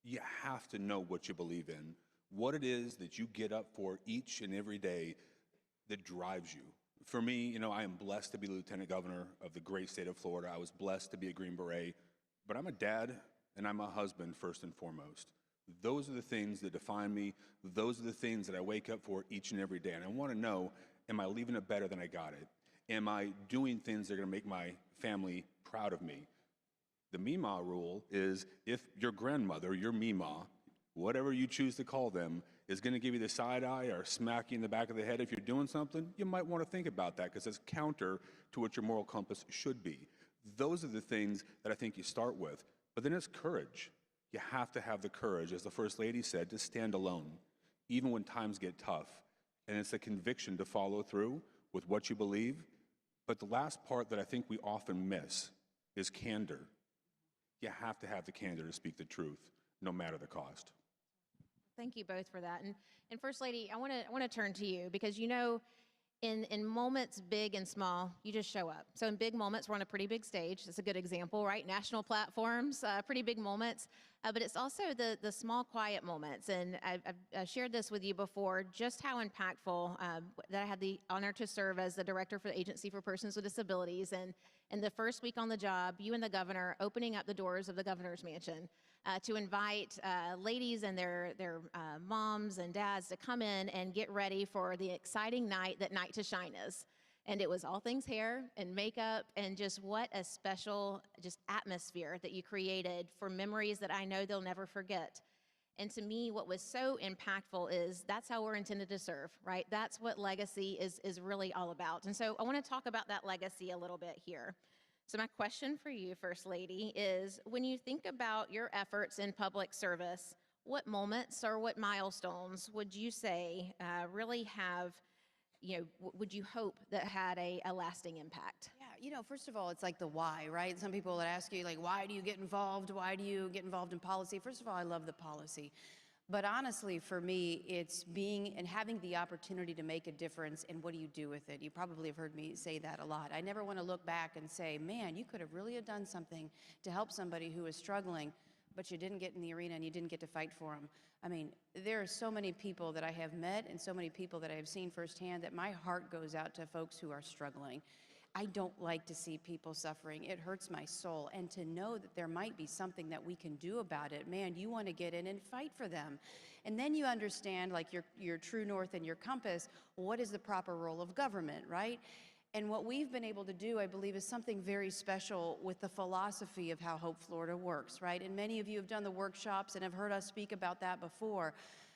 You have to know what you believe in, what it is that you get up for each and every day that drives you. For me, you know, I am blessed to be Lieutenant Governor of the great state of Florida. I was blessed to be a Green Beret, but I'm a dad and I'm a husband first and foremost. Those are the things that define me. Those are the things that I wake up for each and every day. And I want to know, am I leaving it better than I got it? Am I doing things that are going to make my family proud of me? The Meemaw rule is if your grandmother, your Meemaw, whatever you choose to call them, is going to give you the side eye or smack you in the back of the head if you're doing something, you might want to think about that because it's counter to what your moral compass should be. Those are the things that I think you start with. But then it's courage. You have to have the courage, as the First Lady said, to stand alone, even when times get tough. And it's a conviction to follow through with what you believe. But the last part that I think we often miss is candor. You have to have the candor to speak the truth, no matter the cost. Thank you both for that. And First Lady, I want to turn to you because you know, in moments big and small, you just show up. So in big moments, we're on a pretty big stage. That's a good example, right? National platforms, pretty big moments. But it's also the small, quiet moments. And I've shared this with you before, just how impactful that I had the honor to serve as the director for the Agency for Persons with Disabilities. And the first week on the job, you and the governor opening up the doors of the governor's mansion to invite ladies and their moms and dads to come in and get ready for the exciting night that Night to Shine is. And it was all things hair and makeup and just what a special just atmosphere that you created for memories that I know they'll never forget. And to me, what was so impactful is that's how we're intended to serve, right? That's what legacy is really all about. And so I want to talk about that legacy a little bit here. So my question for you, First Lady, is when you think about your efforts in public service, what moments or what milestones would you say really have, you know, would you hope that had a lasting impact? Yeah, you know, first of all, it's like the why, right? Some people would ask you, like, why do you get involved? Why do you get involved in policy? First of all, I love the policy. But honestly, for me, it's being and having the opportunity to make a difference, and what do you do with it? You probably have heard me say that a lot. I never want to look back and say, man, you could have really have done something to help somebody who is struggling, but you didn't get in the arena and you didn't get to fight for them. I mean, there are so many people that I have met and so many people that I have seen firsthand that my heart goes out to folks who are struggling. I don't like to see people suffering. It hurts my soul. And to know that there might be something that we can do about it, man, you want to get in and fight for them. And then you understand, like your true north and your compass, what is the proper role of government, right? And what we've been able to do, I believe, is something very special with the philosophy of how Hope Florida works, right? And many of you have done the workshops and have heard us speak about that before.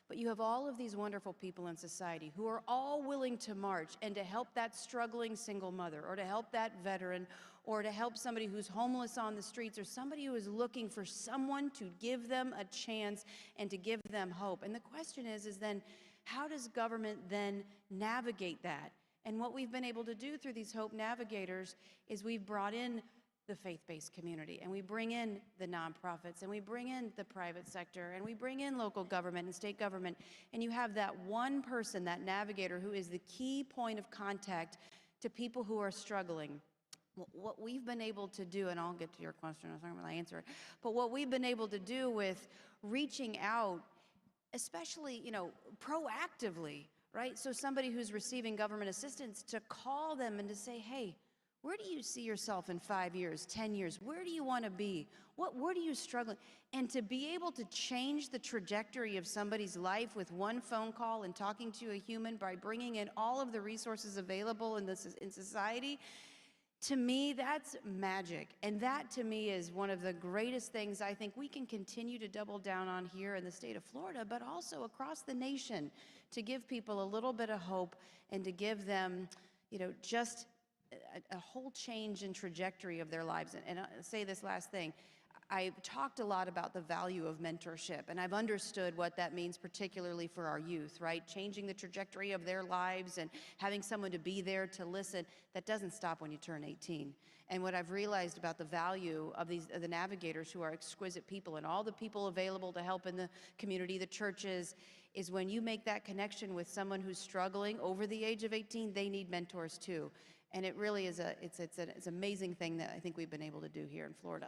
But you have all of these wonderful people in society who are all willing to march and to help that struggling single mother, or to help that veteran, or to help somebody who's homeless on the streets, or somebody who is looking for someone to give them a chance and to give them hope. And the question is then, how does government then navigate that? And what we've been able to do through these Hope Navigators is we've brought in the faith-based community, and we bring in the nonprofits, and we bring in the private sector, and we bring in local government and state government, and you have that one person, that navigator, who is the key point of contact to people who are struggling. What we've been able to do, and I'll get to your question, I'm not going to answer it, but what we've been able to do with reaching out, especially, you know, proactively, right? So somebody who's receiving government assistance, to call them and to say, hey, where do you see yourself in 5 years, 10 years? Where do you want to be? Where do you struggle? And to be able to change the trajectory of somebody's life with one phone call and talking to a human by bringing in all of the resources available in society, to me, that's magic. And that, to me, is one of the greatest things I think we can continue to double down on here in the state of Florida, but also across the nation, to give people a little bit of hope and to give them, you know, just a whole change in trajectory of their lives. And I'll say this last thing. I've talked a lot about the value of mentorship, and I've understood what that means, particularly for our youth, right? Changing the trajectory of their lives and having someone to be there to listen. That doesn't stop when you turn 18. And what I've realized about the value of the navigators, who are exquisite people, and all the people available to help in the community, the churches, is when you make that connection with someone who's struggling over the age of 18, they need mentors too. And it really is it's an amazing thing that I think we've been able to do here in Florida.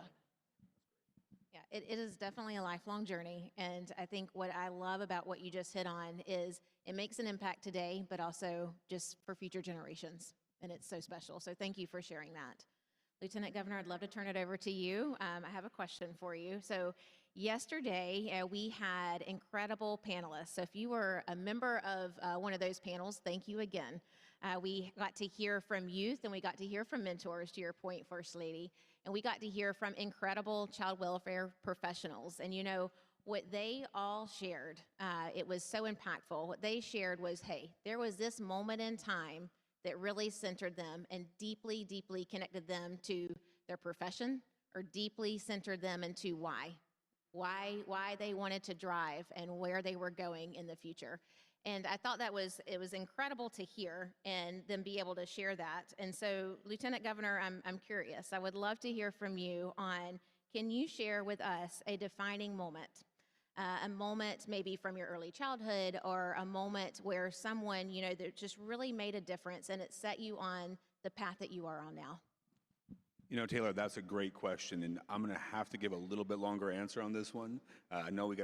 Yeah, It is definitely a lifelong journey. And I think what I love about what you just hit on is it makes an impact today, but also just for future generations. And it's so special. So thank you for sharing that. Lieutenant Governor, I'd love to turn it over to you. I have a question for you. So yesterday, we had incredible panelists. So if you were a member of one of those panels, thank you again. We got to hear from youth and we got to hear from mentors, to your point, First Lady. And we got to hear from incredible child welfare professionals. And you know, what they all shared, it was so impactful. What they shared was, hey, there was this moment in time that really centered them and deeply, deeply connected them to their profession, or deeply centered them into why they wanted to drive and where they were going in the future. And I thought it was incredible to hear and then be able to share that. And so, Lieutenant Governor, I'm curious. I would love to hear from you on, can you share with us a defining moment? A moment maybe from your early childhood, or a moment where someone, you know, that just really made a difference and it set you on the path that you are on now. You know, Taylor, that's a great question, and I'm going to have to give a little bit longer answer on this one. I know we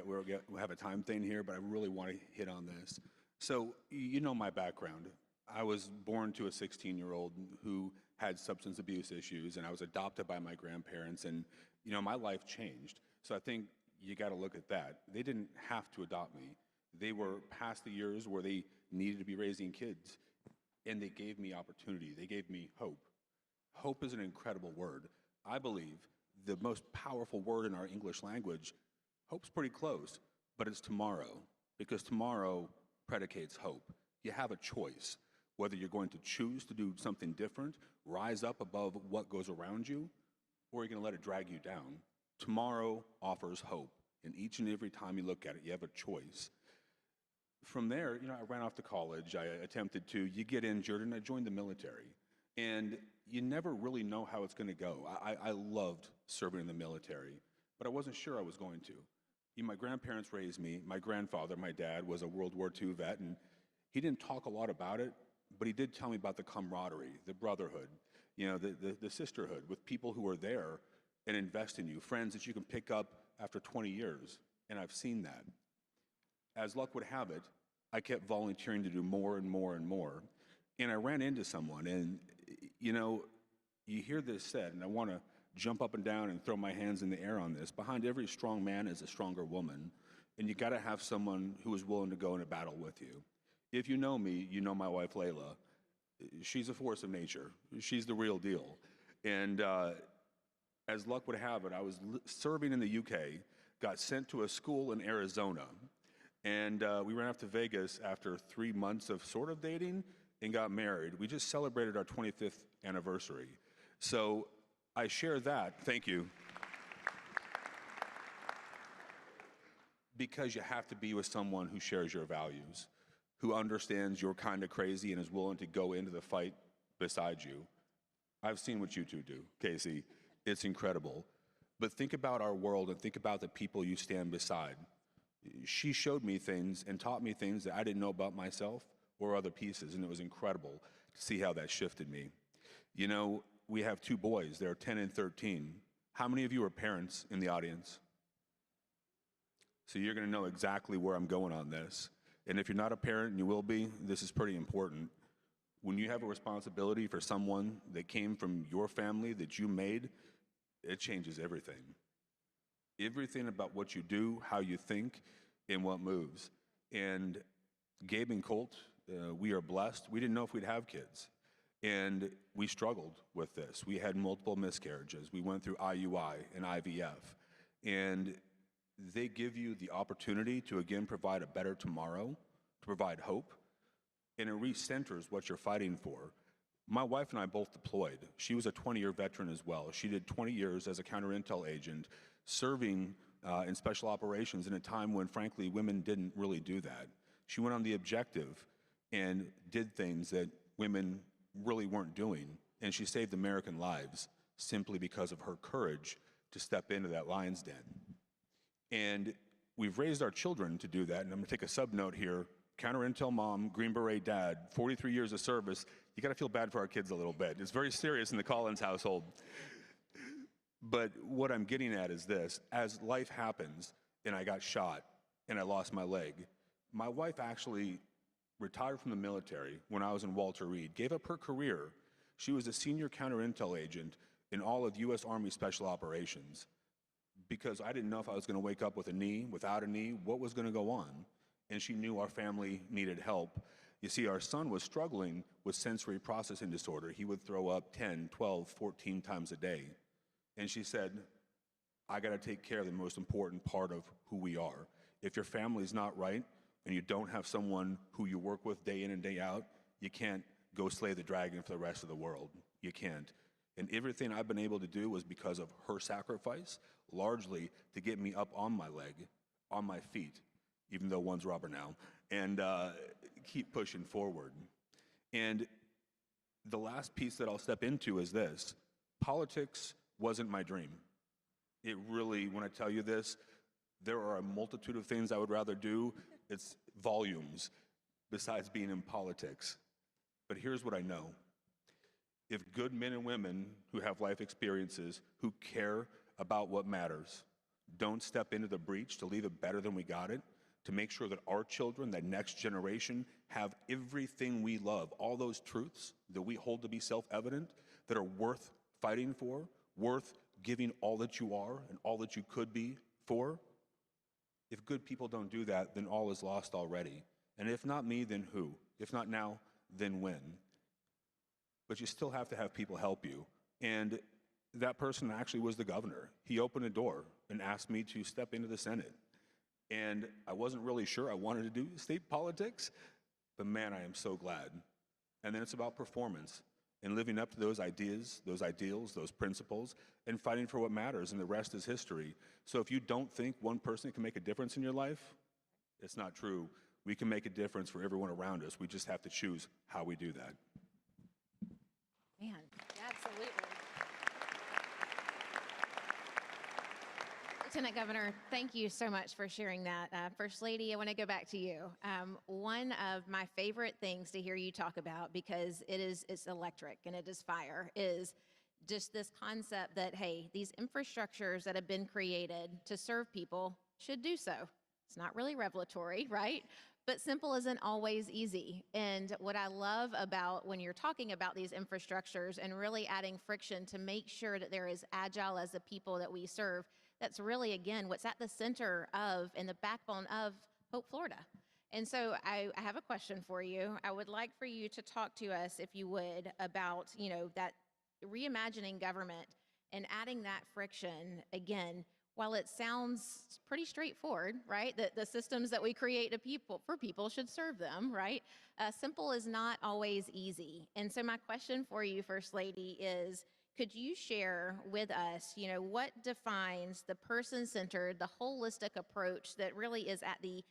have a time thing here, but I really want to hit on this. So, you know my background. I was born to a 16-year-old who had substance abuse issues, and I was adopted by my grandparents, and, you know, my life changed. So I think you got to look at that. They didn't have to adopt me. They were past the years where they needed to be raising kids, and they gave me opportunity. They gave me hope. Hope is an incredible word. I believe the most powerful word in our English language, hope's pretty close, but it's tomorrow, because tomorrow predicates hope. You have a choice, whether you're going to choose to do something different, rise up above what goes around you, or you're going to let it drag you down. Tomorrow offers hope, and each and every time you look at it, you have a choice. From there, you know, I ran off to college. I attempted to. You get injured, and I joined the military. And you never really know how it's going to go. I loved serving in the military, but I wasn't sure I was going to. My grandparents raised me. My grandfather, my dad, was a World War II vet, and he didn't talk a lot about it, but he did tell me about the camaraderie, the brotherhood, you know, the sisterhood with people who are there and invest in you, friends that you can pick up after 20 years, and I've seen that. As luck would have it, I kept volunteering to do more and more and more, and I ran into someone, and, you know, you hear this said, and I want to jump up and down and throw my hands in the air on this. Behind every strong man is a stronger woman, and you got to have someone who is willing to go in a battle with you. If you know me, you know my wife, Layla. She's a force of nature. She's the real deal. And as luck would have it, I was serving in the UK, got sent to a school in Arizona, and we ran off to Vegas after 3 months of sort of dating and got married. We just celebrated our 25th anniversary. So I share that, thank you, because you have to be with someone who shares your values, who understands you're kind of crazy and is willing to go into the fight beside you. I've seen what you two do, Casey. It's incredible. But think about our world and think about the people you stand beside. She showed me things and taught me things that I didn't know about myself or other pieces, and it was incredible to see how that shifted me. You know, we have 2 boys. They're 10 and 13. How many of you are parents in the audience? So you're going to know exactly where I'm going on this. And if you're not a parent, and you will be, this is pretty important. When you have a responsibility for someone that came from your family that you made, it changes everything. Everything about what you do, how you think, and what moves. And Gabe and Colt, we are blessed. We didn't know if we'd have kids. And we struggled with this. We had multiple miscarriages. We went through IUI and IVF. And they give you the opportunity to, again, provide a better tomorrow, to provide hope, and it recenters what you're fighting for. My wife and I both deployed. She was a 20-year veteran as well. She did 20 years as a counter-intel agent, serving in special operations in a time when, frankly, women didn't really do that. She went on the objective and did things that women really weren't doing, and she saved American lives simply because of her courage to step into that lion's den. And we've raised our children to do that, and I'm going to take a sub-note here. Counter-intel mom, Green Beret dad, 43 years of service. You got to feel bad for our kids a little bit. It's very serious in the Collins household. But what I'm getting at is this. As life happens, and I got shot, and I lost my leg, my wife actually retired from the military when I was in Walter Reed, gave up her career. She was a senior counter-intel agent in all of U.S. Army Special Operations because I didn't know if I was going to wake up with a knee, without a knee, what was going to go on. And she knew our family needed help. You see, our son was struggling with sensory processing disorder. He would throw up 10, 12, 14 times a day. And she said, I got to take care of the most important part of who we are. If your family's not right and you don't have someone who you work with day in and day out, you can't go slay the dragon for the rest of the world. You can't. And everything I've been able to do was because of her sacrifice, largely to get me up on my leg, on my feet, even though one's rubber now, and keep pushing forward. And the last piece that I'll step into is this. Politics wasn't my dream. It really, when I tell you this, there are a multitude of things I would rather do. It's volumes besides being in politics. But here's what I know. If good men and women who have life experiences, who care about what matters, don't step into the breach to leave it better than we got it, to make sure that our children, that next generation, have everything we love, all those truths that we hold to be self-evident, that are worth fighting for, worth giving all that you are and all that you could be for. If good people don't do that, then all is lost already. And if not me, then who? If not now, then when? But you still have to have people help you. And that person actually was the governor. He opened a door and asked me to step into the Senate. And I wasn't really sure I wanted to do state politics, but man, I am so glad. And then it's about performance and living up to those ideas, those ideals, those principles, and fighting for what matters, and the rest is history. So if you don't think one person can make a difference in your life, it's not true. We can make a difference for everyone around us. We just have to choose how we do that. Man, absolutely. Lieutenant Governor, thank you so much for sharing that. First Lady, I want to go back to you. One of my favorite things to hear you talk about, because it's electric and it is fire, is just this concept that, hey, these infrastructures that have been created to serve people should do so. It's not really revelatory, right? But simple isn't always easy. And what I love about when you're talking about these infrastructures and really adding friction to make sure that they're as agile as the people that we serve, that's really, again, what's at the center of and the backbone of Hope Florida. And so I have a question for you. I would like for you to talk to us, if you would, about, that reimagining government and adding that friction. Again, while it sounds pretty straightforward, right? The systems that we create for people should serve them, right? Simple is not always easy. And so my question for you, First Lady, is could you share with us, what defines the person-centered, the holistic approach that really is at the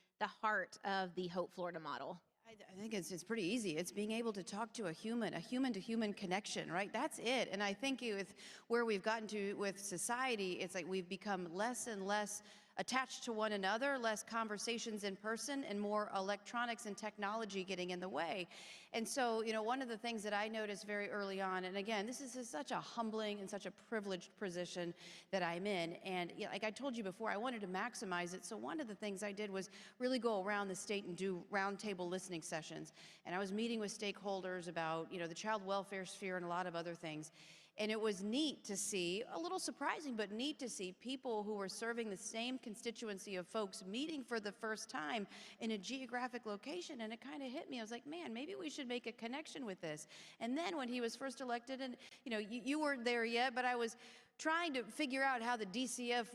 heart of the Hope Florida model? I think it's pretty easy. It's being able to talk to a human-to-human connection, right? That's it. And I think with where we've gotten to with society, it's like we've become less and less attached to one another, less conversations in person, and more electronics and technology getting in the way. And so, one of the things that I noticed very early on, and again, this is such a humbling and such a privileged position that I'm in. And like I told you before, I wanted to maximize it. So one of the things I did was really go around the state and do roundtable listening sessions. And I was meeting with stakeholders about, the child welfare sphere and a lot of other things. And it was neat to see, a little surprising, but neat to see people who were serving the same constituency of folks meeting for the first time in a geographic location. And it kind of hit me. I was like, man, maybe we should make a connection with this. And then when he was first elected, and you weren't there yet, but I was trying to figure out how the DCF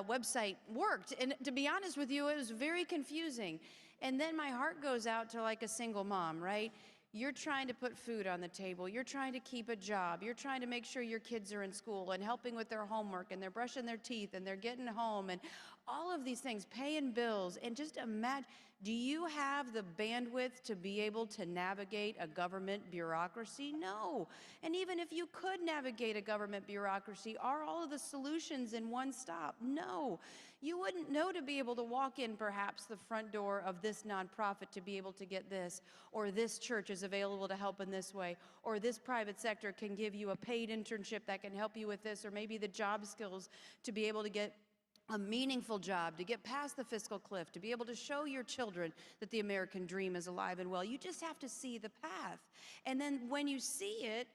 website worked. And to be honest with you, it was very confusing. And then my heart goes out to like a single mom, right? You're trying to put food on the table. You're trying to keep a job. You're trying to make sure your kids are in school and helping with their homework, and they're brushing their teeth and they're getting home, and all of these things, paying bills, and just imagine, do you have the bandwidth to be able to navigate a government bureaucracy? No. And even if you could navigate a government bureaucracy, are all of the solutions in one stop? No. You wouldn't know to be able to walk in perhaps the front door of this nonprofit to be able to get this, or this church is available to help in this way, or this private sector can give you a paid internship that can help you with this, or maybe the job skills to be able to get a meaningful job, to get past the fiscal cliff, to be able to show your children that the American dream is alive and well. You just have to see the path. And then when you see it,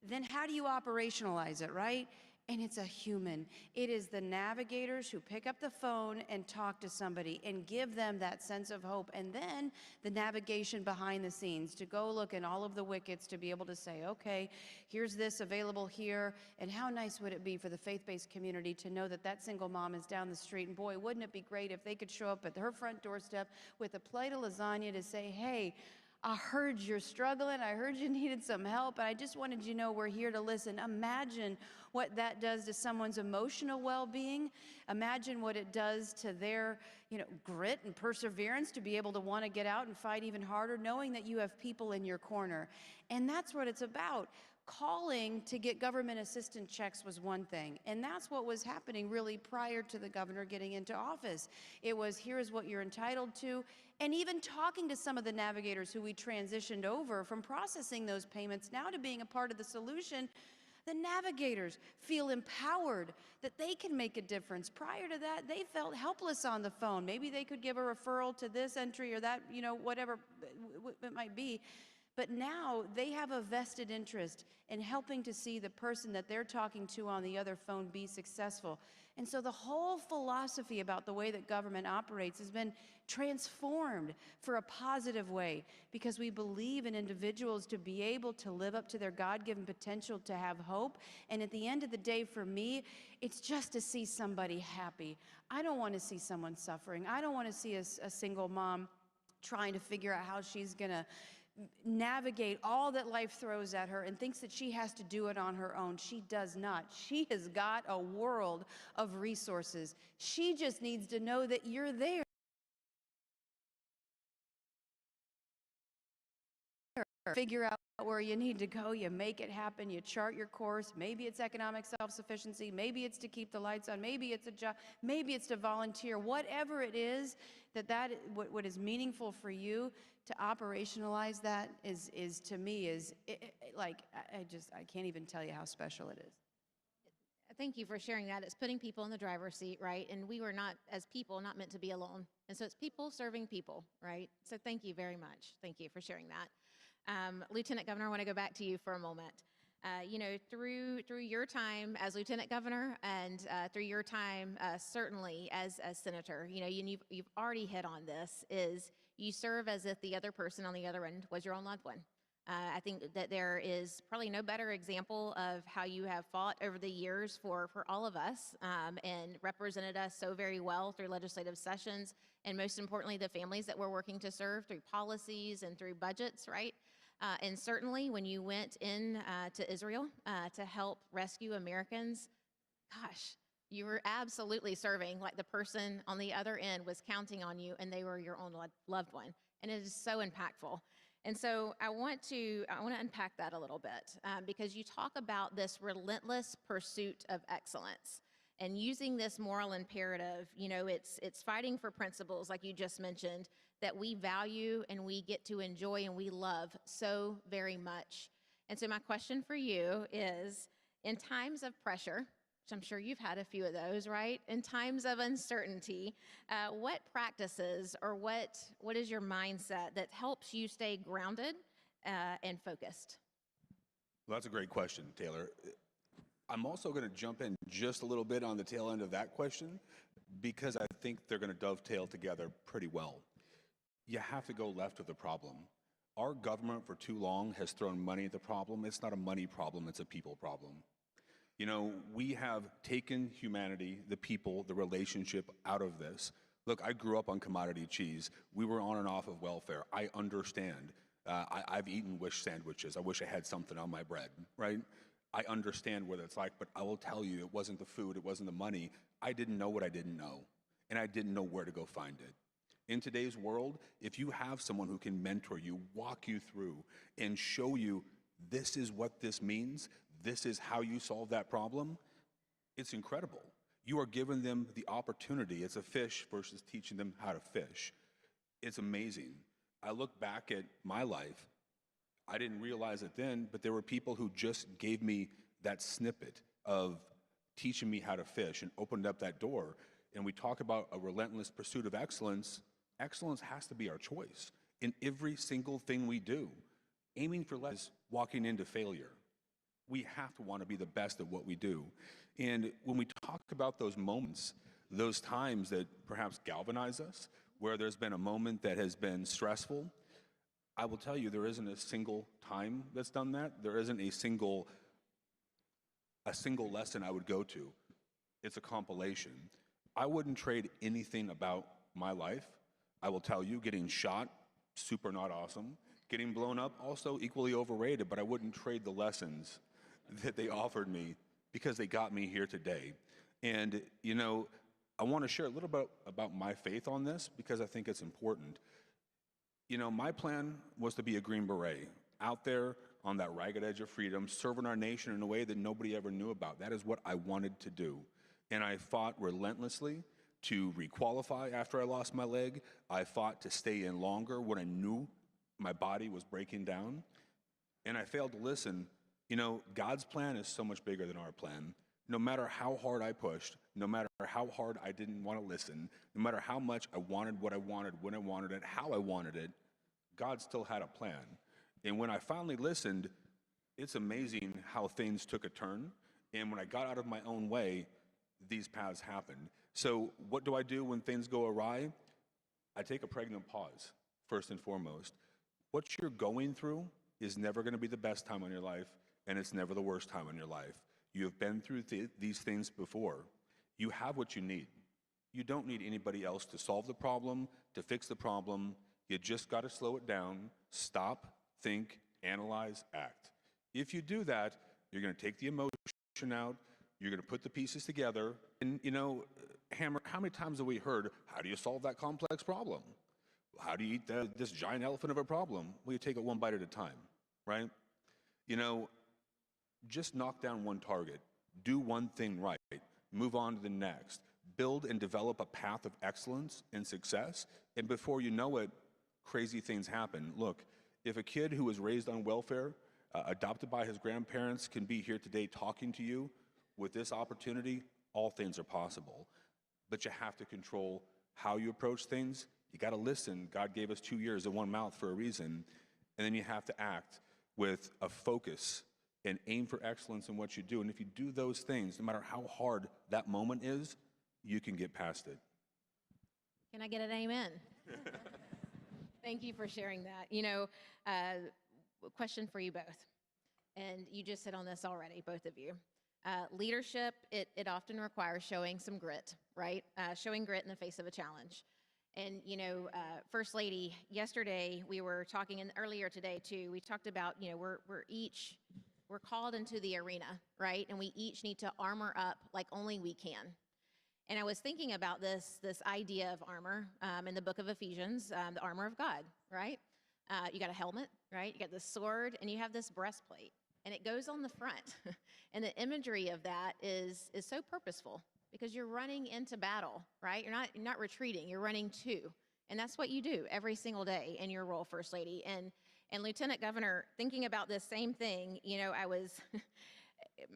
then how do you operationalize it, right? And it's a human. It is the navigators who pick up the phone and talk to somebody and give them that sense of hope. And then the navigation behind the scenes to go look in all of the wickets to be able to say, okay, here's this available here. And how nice would it be for the faith-based community to know that that single mom is down the street? And boy, wouldn't it be great if they could show up at her front doorstep with a plate of lasagna to say, hey, I heard you're struggling. I heard you needed some help. And I just wanted you to know we're here to listen. Imagine what that does to someone's emotional well-being. Imagine what it does to their, grit and perseverance to be able to want to get out and fight even harder, knowing that you have people in your corner. And that's what it's about. Calling to get government assistance checks was one thing, and that's what was happening really prior to the governor getting into office. It was, here's what you're entitled to, and even talking to some of the navigators who we transitioned over from processing those payments now to being a part of the solution. The navigators feel empowered that they can make a difference. Prior to that, they felt helpless on the phone. Maybe they could give a referral to this entry or that, whatever it might be. But now they have a vested interest in helping to see the person that they're talking to on the other phone be successful. And so the whole philosophy about the way that government operates has been transformed for a positive way, because we believe in individuals to be able to live up to their God-given potential, to have hope. And at the end of the day, for me, it's just to see somebody happy. I don't want to see someone suffering. I don't want to see a single mom trying to figure out how she's going to navigate all that life throws at her and thinks that she has to do it on her own. She does not. She has got a world of resources. She just needs to know that you're there. Figure out where you need to go, you make it happen, you chart your course. Maybe it's economic self-sufficiency, maybe it's to keep the lights on, maybe it's a job, maybe it's to volunteer. Whatever it is, what is meaningful for you, to operationalize that is to me like, I can't even tell you how special it is. Thank you for sharing that. It's putting people in the driver's seat, right? And we were not, as people, not meant to be alone. And so it's people serving people, right? So thank you very much. Thank you for sharing that. Lieutenant Governor, I want to go back to you for a moment. Through your time as Lieutenant Governor and through your time certainly as Senator, you've already hit on this, is you serve as if the other person on the other end was your own loved one. I think that there is probably no better example of how you have fought over the years for all of us and represented us so very well through legislative sessions, and most importantly, the families that we're working to serve through policies and through budgets, right? And certainly when you went in to Israel to help rescue Americans, gosh, you were absolutely serving like the person on the other end was counting on you and they were your own loved one. And it is so impactful. And so I want to unpack that a little bit because you talk about this relentless pursuit of excellence and using this moral imperative. It's fighting for principles like you just mentioned that we value and we get to enjoy and we love so very much. And so my question for you is, in times of pressure, which I'm sure you've had a few of those, right? In times of uncertainty, what practices or what is your mindset that helps you stay grounded and focused? Well, that's a great question, Taylor. I'm also going to jump in just a little bit on the tail end of that question because I think they're going to dovetail together pretty well. You have to go left with the problem. Our government for too long has thrown money at the problem. It's not a money problem, it's a people problem. We have taken humanity, the people, the relationship out of this. Look, I grew up on commodity cheese. We were on and off of welfare. I understand. I've eaten wish sandwiches. I wish I had something on my bread, right? I understand what it's like, but I will tell you, it wasn't the food, it wasn't the money. I didn't know what I didn't know. and I didn't know where to go find it. In today's world, if you have someone who can mentor you, walk you through, and show you this is what this means, this is how you solve that problem, it's incredible. You are giving them the opportunity. It's a fish versus teaching them how to fish. It's amazing. I look back at my life. I didn't realize it then, but there were people who just gave me that snippet of teaching me how to fish and opened up that door. And we talk about a relentless pursuit of excellence. Excellence has to be our choice in every single thing we do. Aiming for less is walking into failure. We have to want to be the best at what we do. And when we talk about those moments, those times that perhaps galvanize us, where there's been a moment that has been stressful, I will tell you there isn't a single time that's done that. There isn't a single lesson I would go to. It's a compilation. I wouldn't trade anything about my life. I will tell you, getting shot, super not awesome. Getting blown up, also equally overrated, but I wouldn't trade the lessons that they offered me because they got me here today. And, you know, I want to share a little bit about my faith on this because I think it's important. You know, my plan was to be a Green Beret, out there on that ragged edge of freedom, serving our nation in a way that nobody ever knew about. That is what I wanted to do. And I fought relentlessly to requalify after I lost my leg. I fought to stay in longer when I knew my body was breaking down. And I failed to listen. You know, God's plan is so much bigger than our plan. No matter how hard I pushed, no matter how hard I didn't want to listen, no matter how much I wanted what I wanted, when I wanted it, how I wanted it, God still had a plan. And when I finally listened, it's amazing how things took a turn. And when I got out of my own way, these paths happened. So what do I do when things go awry? I take a pregnant pause, first and foremost. What you're going through is never going to be the best time in your life, and it's never the worst time in your life. You have been through these things before. You have what you need. You don't need anybody else to solve the problem, to fix the problem. You just got to slow it down, stop, think, analyze, act. If you do that, you're going to take the emotion out, you're going to put the pieces together, and, you know, Hammer, how many times have we heard, how do you solve that complex problem? How do you eat this giant elephant of a problem? Well, you take it one bite at a time, right? You know, just knock down one target, do one thing right, move on to the next, build and develop a path of excellence and success, and before you know it, crazy things happen. Look, if a kid who was raised on welfare, adopted by his grandparents, can be here today talking to you with this opportunity, all things are possible. But you have to control how you approach things. You got to listen. God gave us 2 ears and one mouth for a reason. And then you have to act with a focus and aim for excellence in what you do. And if you do those things, no matter how hard that moment is, you can get past it. Can I get an amen? Thank you for sharing that. You know, question for you both. And you just hit on this already, both of you. Leadership, it often requires showing some grit, right? Showing grit in the face of a challenge. And, you know, First Lady, yesterday we were talking, and earlier today too, we talked about, you know, we're called into the arena, right? And we each need to armor up like only we can. And I was thinking about this idea of armor in the book of Ephesians, the armor of God, right? You got a helmet, right? You got this sword, and you have this breastplate, and it goes on the front. And the imagery of that is so purposeful because you're running into battle, right? You're not retreating, you're running to. And that's what you do every single day in your role, First Lady. And Lieutenant Governor, thinking about this same thing, you know, I was,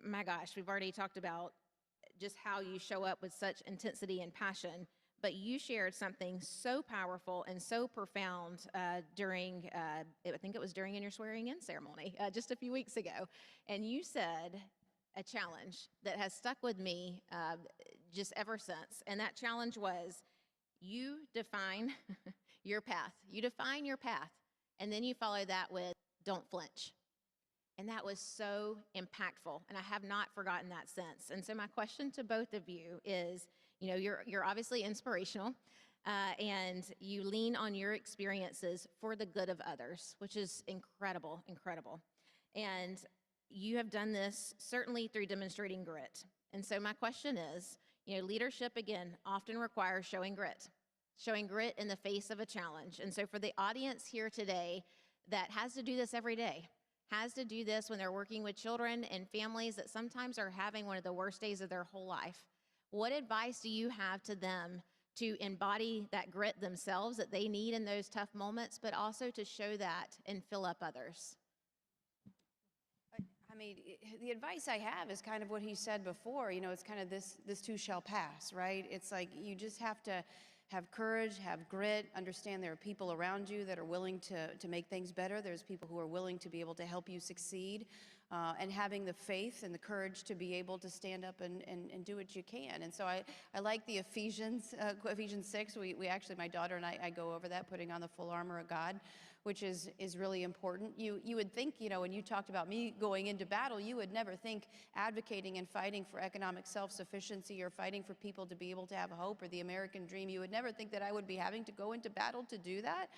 my gosh, we've already talked about just how you show up with such intensity and passion, but you shared something so powerful and so profound during, I think it was during your swearing-in ceremony just a few weeks ago. And you said a challenge that has stuck with me just ever since. And that challenge was, you define your path. You define your path. And then you follow that with, don't flinch. And that was so impactful, and I have not forgotten that since. And so my question to both of you is, you know, you're obviously inspirational, and you lean on your experiences for the good of others, which is incredible, incredible. And you have done this certainly through demonstrating grit. And so my question is, You know, leadership, again, often requires showing grit in the face of a challenge. And so for the audience here today that has to do this every day, has to do this when they're working with children and families that sometimes are having one of the worst days of their whole life, what advice do you have to them to embody that grit themselves that they need in those tough moments, but also to show that and fill up others? I mean, the advice I have is kind of what he said before. You know, it's kind of this too shall pass, right? It's like you just have to have courage, have grit, understand there are people around you that are willing to make things better. There's people who are willing to be able to help you succeed, and having the faith and the courage to be able to stand up and do what you can. And so I like the Ephesians 6. We actually, my daughter and I go over that, putting on the full armor of God, which is really important. You would think, you know, when you talked about me going into battle, you would never think advocating and fighting for economic self-sufficiency or fighting for people to be able to have hope or the American dream, you would never think that I would be having to go into battle to do that.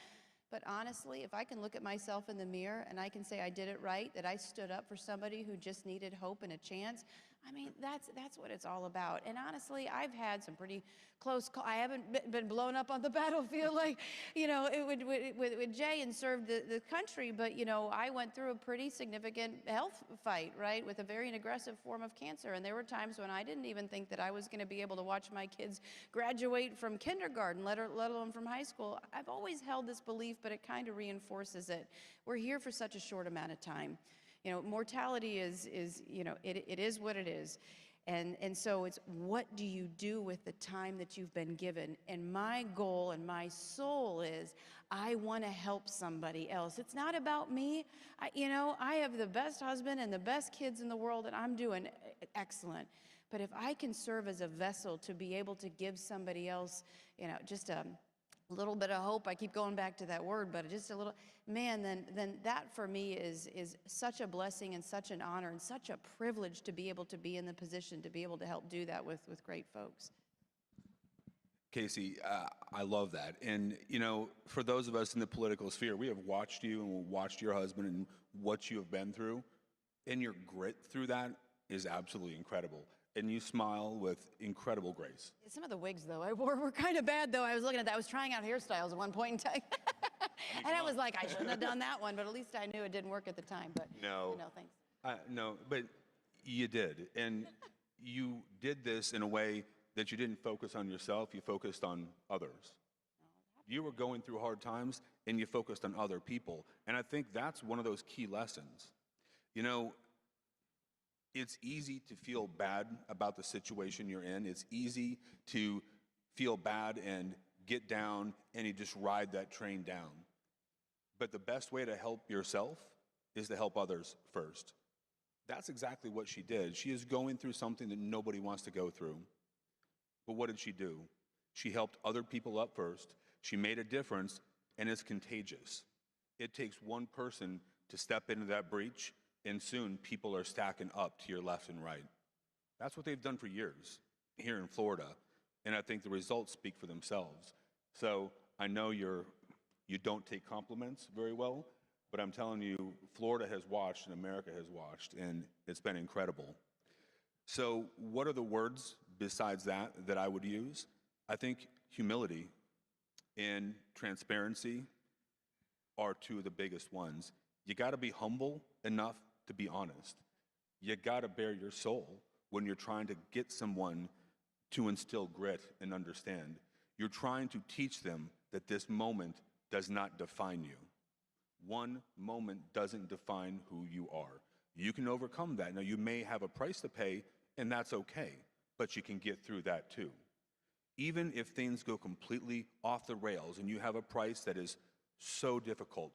But honestly, if I can look at myself in the mirror and I can say I did it right, that I stood up for somebody who just needed hope and a chance, I mean, that's what it's all about. And honestly, I've had some pretty close calls. I haven't been blown up on the battlefield like, you know, with Jay and served the country, but, you know, I went through a pretty significant health fight, right, with a very aggressive form of cancer. And there were times when I didn't even think that I was going to be able to watch my kids graduate from kindergarten, let alone from high school. I've always held this belief, but it kind of reinforces it. We're here for such a short amount of time. You know, mortality is you know, it is what it is. And so it's what do you do with the time that you've been given? And my goal and my soul is I want to help somebody else. It's not about me. You know, I have the best husband and the best kids in the world, and I'm doing excellent. But if I can serve as a vessel to be able to give somebody else, you know, just a little bit of hope, I keep going back to that word, but just a little, man, then that for me is such a blessing and such an honor and such a privilege to be able to be in the position to be able to help do that with great folks. Casey, I love that. And, you know, for those of us in the political sphere, we have watched you and we've watched your husband and what you have been through. And your grit through that is absolutely incredible. And you smile with incredible grace. Some of the wigs, though, I wore were kind of bad, though. I was looking at that. I was trying out hairstyles at one point in time. And I was like, I shouldn't have done that one, but at least I knew it didn't work at the time. But, no. You know, thanks. No, but you did. And you did this in a way that you didn't focus on yourself, you focused on others. You were going through hard times, and you focused on other people. And I think that's one of those key lessons. You know, it's easy to feel bad about the situation you're in. It's easy to feel bad and get down and you just ride that train down. But the best way to help yourself is to help others first. That's exactly what she did. She is going through something that nobody wants to go through. But what did she do? She helped other people up first. She made a difference, and it's contagious. It takes one person to step into that breach, and soon people are stacking up to your left and right. That's what they've done for years here in Florida, and I think the results speak for themselves. So I know you don't take compliments very well, but I'm telling you, Florida has watched and America has watched, and it's been incredible. So what are the words besides that I would use? I think humility and transparency are two of the biggest ones. You got to be humble enough to be honest. You got to bare your soul when you're trying to get someone to instill grit and understand. You're trying to teach them that this moment does not define you. One moment doesn't define who you are. You can overcome that. Now, you may have a price to pay, and that's okay, but you can get through that too. Even if things go completely off the rails and you have a price that is so difficult,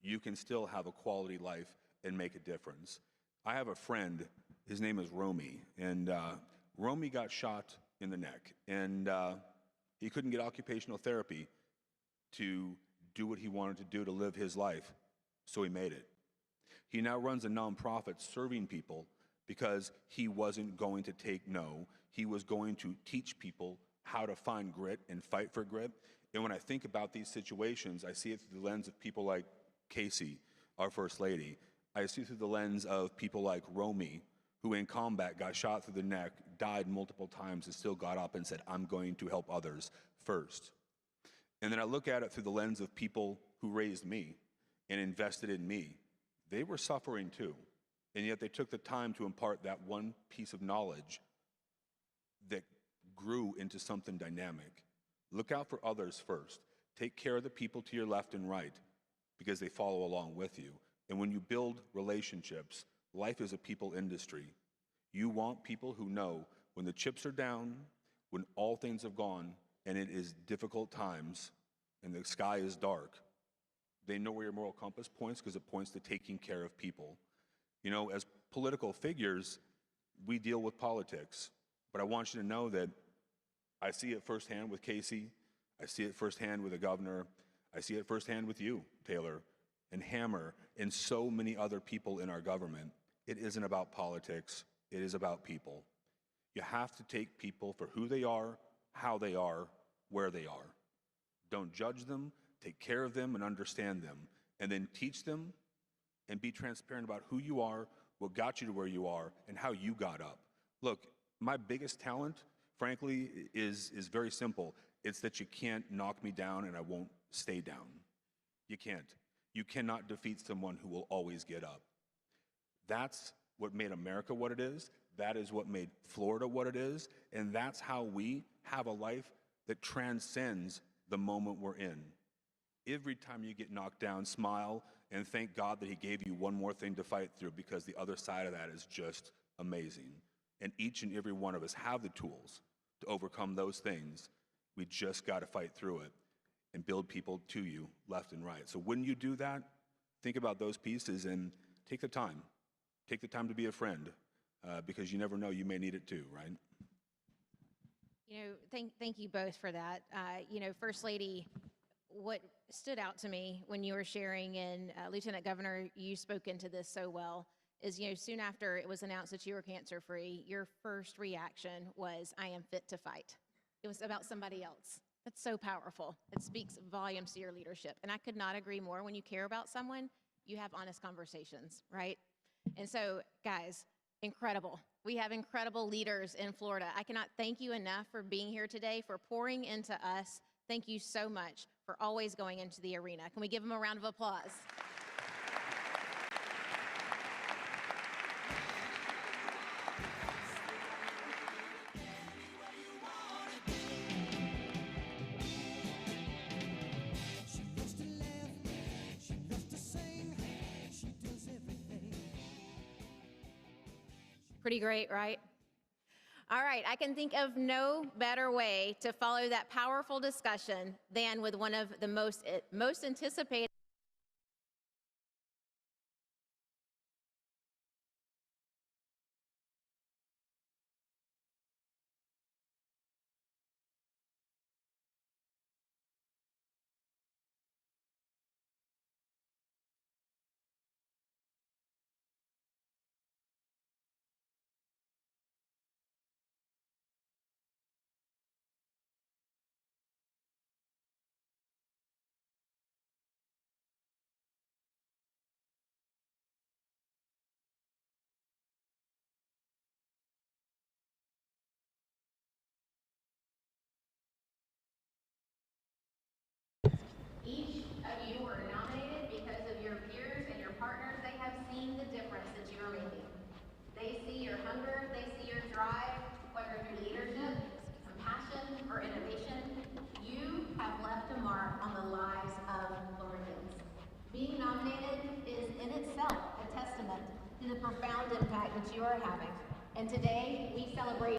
you can still have a quality life and make a difference. I have a friend, his name is Romy, and Romy got shot in the neck, and he couldn't get occupational therapy to do what he wanted to do to live his life, so he made it. He now runs a nonprofit serving people because he wasn't going to take no. He was going to teach people how to find grit and fight for grit. And when I think about these situations, I see it through the lens of people like Casey, our First Lady. I see it through the lens of people like Romy, who in combat got shot through the neck, died multiple times, and still got up and said, I'm going to help others first. And then I look at it through the lens of people who raised me and invested in me. They were suffering too, and yet they took the time to impart that one piece of knowledge that grew into something dynamic. Look out for others first. Take care of the people to your left and right because they follow along with you. And when you build relationships, life is a people industry. You want people who know when the chips are down, when all things have gone, and it is difficult times, and the sky is dark, they know where your moral compass points because it points to taking care of people. You know, as political figures, we deal with politics, but I want you to know that I see it firsthand with Casey. I see it firsthand with the governor. I see it firsthand with you, Taylor, and Hammer, and so many other people in our government. It isn't about politics. It is about people. You have to take people for who they are, how they are, where they are. Don't judge them. Take care of them and understand them. And then teach them and be transparent about who you are, what got you to where you are, and how you got up. Look, my biggest talent, frankly, is very simple. It's that you can't knock me down and I won't stay down. You can't. You cannot defeat someone who will always get up. That's what made America what it is. That is what made Florida what it is. And that's how we have a life that transcends the moment we're in. Every time you get knocked down, smile and thank God that he gave you one more thing to fight through, because the other side of that is just amazing. And each and every one of us have the tools to overcome those things. We just got to fight through it and build people to you left and right. So when you do that, think about those pieces and take the time. Take the time to be a friend, because you never know, you may need it too, right? You know, thank you both for that. You know, First Lady, what stood out to me when you were sharing, and Lieutenant Governor, you spoke into this so well, is, you know, soon after it was announced that you were cancer-free, your first reaction was, I am fit to fight. It was about somebody else. That's so powerful. It speaks volumes to your leadership. And I could not agree more. When you care about someone, you have honest conversations, right? And so, guys, incredible. We have incredible leaders in Florida. I cannot thank you enough for being here today, for pouring into us. Thank you so much for always going into the arena. Can we give them a round of applause? Pretty great, right? All right, I can think of no better way to follow that powerful discussion than with one of the most anticipated Each of you were nominated because of your peers and your partners. They have seen the difference that you are making. They see your hunger, they see your drive, whether through leadership, compassion, or innovation. You have left a mark on the lives of Floridians. Being nominated is in itself a testament to the profound impact that you are having. And today, we celebrate